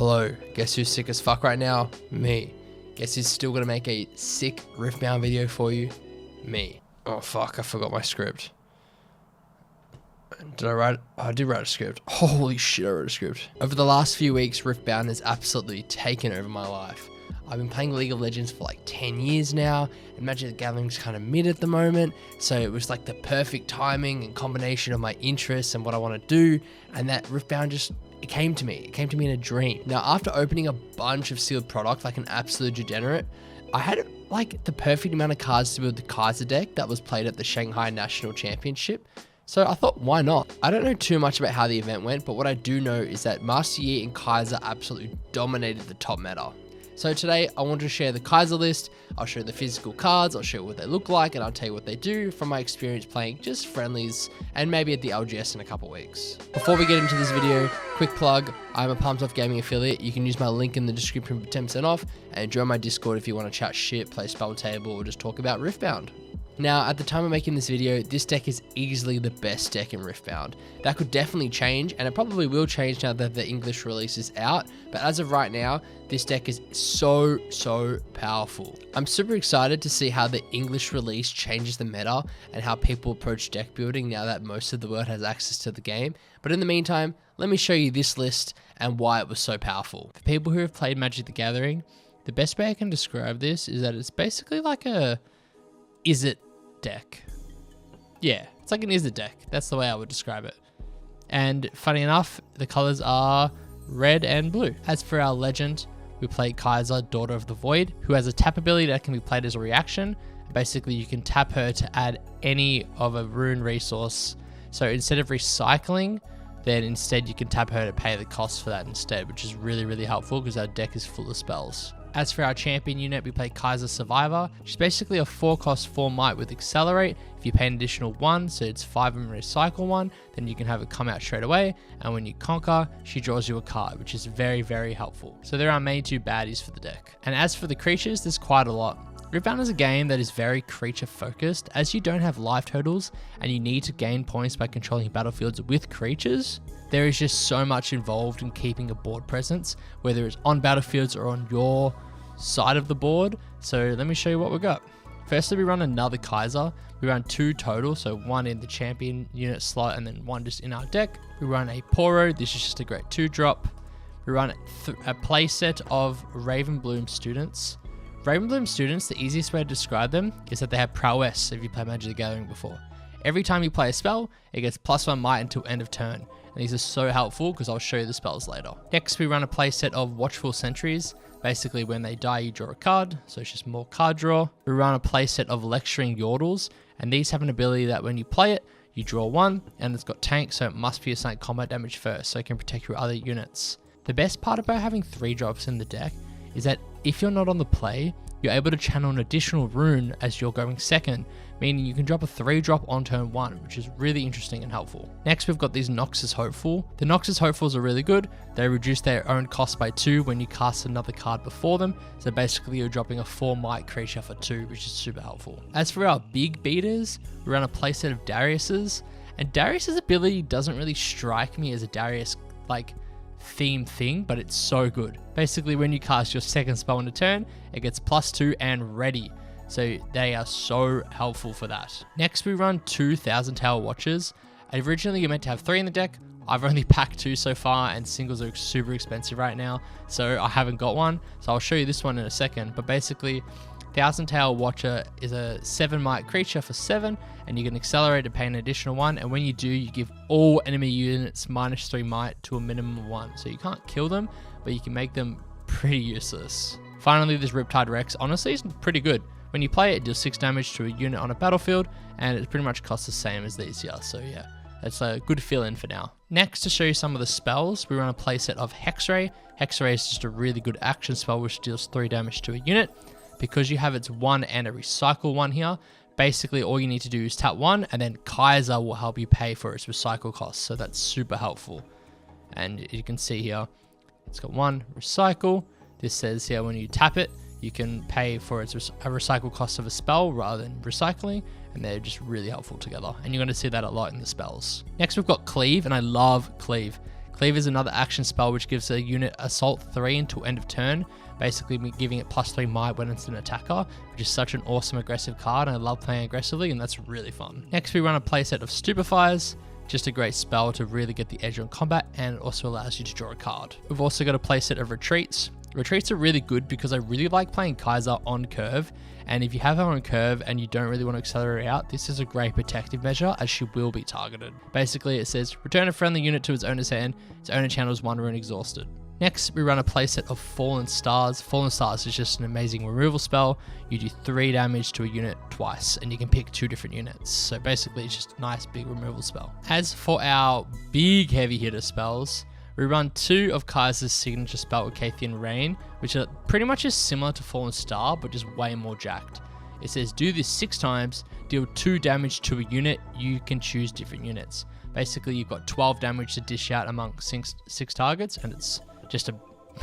Hello, guess who's sick as fuck right now? Me. Guess who's still gonna make a sick Riftbound video for you? Me. Oh fuck, I forgot my script. Did I write it? Oh, I did write a script. Holy shit, I wrote a script. Over the last few weeks, Riftbound has absolutely taken over my life. I've been playing League of Legends for like 10 years now, and Magic the Gathering's kind of mid at the moment, so it was like the perfect timing and combination of my interests and what I want to do, and that Riftbound just, it came to me in a dream. Now, after opening a bunch of sealed product like an absolute degenerate, I had like the perfect amount of cards to build the Cassa deck that was played at the Shanghai National Championship. So I thought, why not? I don't know too much about how the event went, but what I do know is that Master Yi and Cassa absolutely dominated the top meta. So today I wanted to share the Cassa list. I'll show the physical cards, I'll show what they look like, and I'll tell you what they do from my experience playing just friendlies and maybe at the LGS in a couple weeks. Before we get into this video, quick plug, I'm a Pumped Off Gaming affiliate. You can use my link in the description for 10% off and join my Discord if you want to chat shit, play spell table, or just talk about Riftbound. Now, at the time of making this video, this deck is easily the best deck in Riftbound. That could definitely change, and it probably will change now that the English release is out, but as of right now, this deck is so powerful. I'm super excited to see how the English release changes the meta and how people approach deck building now that most of the world has access to the game. But in the meantime, let me show you this list and why it was so powerful. For people who have played Magic the Gathering, the best way I can describe this is that it's basically like a is it deck. Yeah, it's like an is it deck. That's the way I would describe it. And funny enough, the colors are red and blue. As for our legend, we play Cassa, Daughter of the Void, who has a tap ability that can be played as a reaction. Basically, you can tap her to add any of a rune resource. So instead of recycling, then instead you can tap her to pay the cost for that instead, which is really helpful because our deck is full of spells. As for our champion unit, we play Cassa Survivor. She's basically a 4-cost 4 might with Accelerate. If you pay an additional 1, so it's 5 and recycle 1, then you can have it come out straight away. And when you conquer, she draws you a card, which is very helpful. So there are our main 2 baddies for the deck. And as for the creatures, there's quite a lot. Riftbound is a game that is very creature focused, as you don't have life totals and you need to gain points by controlling battlefields with creatures. There is just so much involved in keeping a board presence, whether it's on battlefields or on your side of the board. So let me show you what we got. Firstly, we run another Cassa. We run 2 total, so 1 in the champion unit slot and then 1 just in our deck. We run a Poro. This is just a great 2-drop. We run a playset of Ravenbloom students. Ravenbloom students, the easiest way to describe them is that they have prowess if you play Magic the Gathering before. Every time you play a spell, it gets +1 might until end of turn. And these are so helpful because I'll show you the spells later. Next, we run a playset of Watchful Sentries. Basically, when they die, you draw a card, so it's just more card draw. We run a playset of Lecturing Yordles, and these have an ability that when you play it, you draw 1, and it's got tank, so it must be assigned combat damage first, so it can protect your other units. The best part about having 3 drops in the deck is that if you're not on the play, you're able to channel an additional rune as you're going second, meaning you can drop a 3-drop on turn 1, which is really interesting and helpful. Next, we've got these Noxus Hopeful. The Noxus Hopefuls are really good. They reduce their own cost by 2 when you cast another card before them. So basically, you're dropping a 4 might creature for 2, which is super helpful. As for our big beaters, we run a playset of Darius's, and Darius's ability doesn't really strike me as a Darius theme thing, but it's so good. Basically, when you cast your second spell in a turn, it gets +2 and ready. So they are so helpful for that. Next, we run 2 Thousand Tower Watchers. Originally, you're meant to have 3 in the deck. I've only packed 2 so far, and singles are super expensive right now, so I haven't got one. So I'll show you this one in a second. But basically, Thousand Tower Watcher is a 7 might creature for 7, and you can accelerate to pay an additional 1, and when you do, you give all enemy units -3 might to a minimum of 1. So you can't kill them, but you can make them pretty useless. Finally, this Riptide Rex honestly is pretty good. When you play it, it deals 6 damage to a unit on a battlefield, and it pretty much costs the same as these here, so yeah. That's a good fill-in for now. Next, to show you some of the spells, we run a playset of Hexray. Hexray is just a really good action spell which deals 3 damage to a unit. Because you have its 1 and a recycle 1 here, basically all you need to do is tap 1, and then Cassa will help you pay for its recycle costs, so that's super helpful. And you can see here, it's got 1 recycle. This says here when you tap it, you can pay for its recycle cost of a spell rather than recycling, and they're just really helpful together. And you're going to see that a lot in the spells. Next, we've got Cleave, and I love Cleave. Cleave is another action spell which gives a unit Assault 3 until end of turn, basically giving it +3 might when it's an attacker, which is such an awesome aggressive card, and I love playing aggressively, and that's really fun. Next we run a playset of Stupefiers, just a great spell to really get the edge on combat, and it also allows you to draw a card. We've also got a playset of Retreats. Retreats are really good because I really like playing Kaiser on curve, and if you have her on curve and you don't really want to accelerate out, this is a great protective measure as she will be targeted. Basically it says, return a friendly unit to its owner's hand, its owner channels 1 rune exhausted. Next, we run a playset of Fallen Stars. Fallen Stars is just an amazing removal spell. You do 3 damage to a unit twice, and you can pick 2 different units. So basically, it's just a nice big removal spell. As for our big heavy hitter spells, we run 2 of Kaiser's signature spell, Acathian Rain, which are pretty much as similar to Fallen Star, but just way more jacked. It says, do this 6 times, deal 2 damage to a unit, you can choose different units. Basically, you've got 12 damage to dish out among 6 targets, and it's just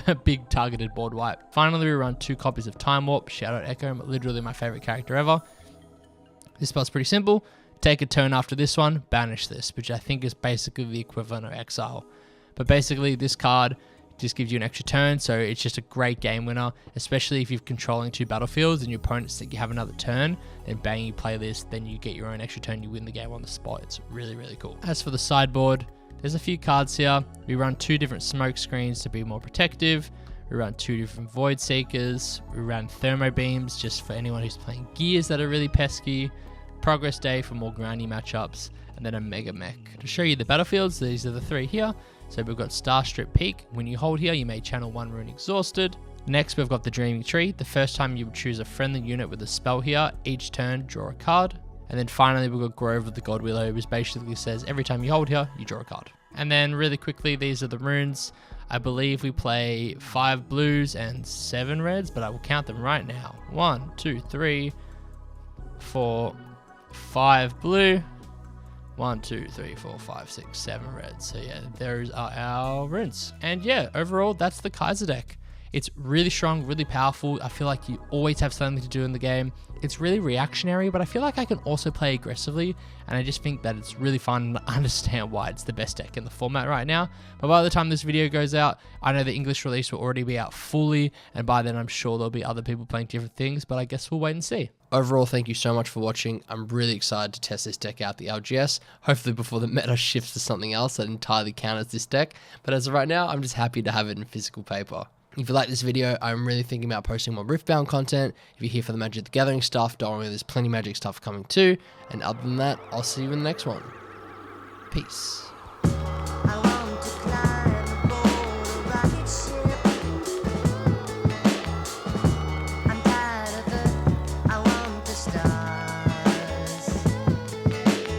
a big targeted board wipe. Finally, we run 2 copies of Time Warp. Shout out Echo, literally my favorite character ever. This spell's pretty simple. Take a turn after this one, banish this, which I think is basically the equivalent of Exile. But basically, this card just gives you an extra turn, so it's just a great game winner, especially if you're controlling 2 battlefields and your opponents think you have another turn, then bang, you play this, then you get your own extra turn, you win the game on the spot. It's really, really cool. As for the sideboard, there's a few cards here. We run 2 different smoke screens to be more protective. We run 2 different Void Seekers. We run Thermo Beams just for anyone who's playing gears that are really pesky. Progress Day for more grindy matchups. And then a Mega Mech. To show you the battlefields, these are the 3 here. So we've got Starstrip Peak. When you hold here, you may channel 1 rune exhausted. Next, we've got the Dreaming Tree. The first time you would choose a friendly unit with a spell here, each turn, draw a card. And then finally, we've got Grove of the God Willow, which basically says every time you hold here, you draw a card. And then really quickly, these are the runes. I believe we play 5 blues and 7 reds, but I will count them right now. 1, 2, 3, 4, 5 blue. 1, 2, 3, 4, 5, 6, 7 reds. So yeah, those are our runes. And yeah, overall, that's the Kaiser deck. It's really strong, really powerful. I feel like you always have something to do in the game. It's really reactionary, but I feel like I can also play aggressively, and I just think that it's really fun to understand why it's the best deck in the format right now. But by the time this video goes out, I know the English release will already be out fully, and by then I'm sure there'll be other people playing different things, but I guess we'll wait and see. Overall, thank you so much for watching. I'm really excited to test this deck out, the LGS, hopefully before the meta shifts to something else that entirely counters this deck. But as of right now, I'm just happy to have it in physical paper. If you like this video, I'm really thinking about posting more Riftbound content. If you're here for the Magic the Gathering stuff, don't worry, there's plenty of Magic stuff coming too. And other than that, I'll see you in the next one. Peace.